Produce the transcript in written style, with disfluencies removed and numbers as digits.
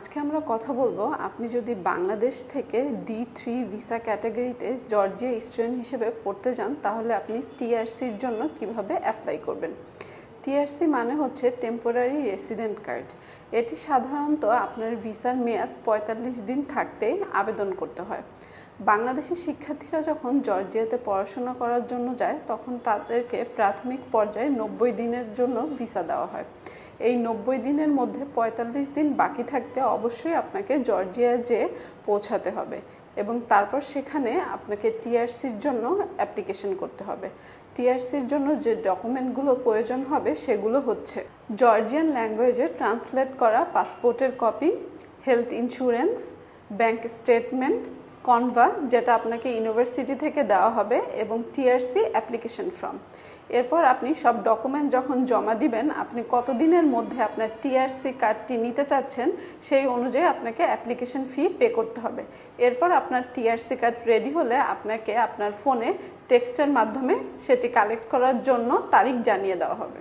আজকে আমরা কথা বলবো আপনি যদি বাংলাদেশ থেকে D3 ভিসা ক্যাটাগরিতে জর্জিয়া স্টুডেন্ট হিসেবে পড়তে যান তাহলে আপনি টিআরসির জন্য কিভাবে অ্যাপ্লাই করবেন। টিআরসি মানে হচ্ছে টেম্পোরারি রেসিডেন্ট কার্ড। এটি সাধারণত আপনার ভিসার মেয়াদ ৪৫ দিন থাকতেই আবেদন করতে হয়। বাংলাদেশি শিক্ষার্থীরা যখন জর্জিয়াতে পড়াশোনা করার জন্য যায় তখন তাদেরকে প্রাথমিক পর্যায়ে ৯০ দিনের জন্য ভিসা দেওয়া হয়। এই ৯০ দিনের মধ্যে ৪৫ দিন বাকি থাকতে অবশ্যই আপনাকে জর্জিয়া যেয়ে পৌঁছাতে হবে এবং তারপর সেখানে আপনাকে টিআরসির জন্য অ্যাপ্লিকেশন করতে হবে। টিআরসির জন্য যে ডকুমেন্টগুলো প্রয়োজন হবে সেগুলো হচ্ছে জর্জিয়ান ল্যাঙ্গুয়েজে ট্রান্সলেট করা পাসপোর্টের copy, health insurance, bank statement, কনভা যেটা আপনাকে ইউনিভার্সিটি থেকে দেওয়া হবে এবং টিআরসি অ্যাপ্লিকেশন ফর্ম। এরপর আপনি সব ডকুমেন্ট যখন জমা দিবেন আপনি কতদিনের মধ্যে আপনার টিআরসি কার্ডটি নিতে চাচ্ছেন সেই অনুযায়ী আপনাকে অ্যাপ্লিকেশন ফি পে করতে হবে। এরপর আপনার টিআরসি কার্ড রেডি হলে আপনাকে আপনার ফোনে টেক্সটের মাধ্যমে সেটি কালেক্ট করার জন্য তারিখ জানিয়ে দেওয়া হবে।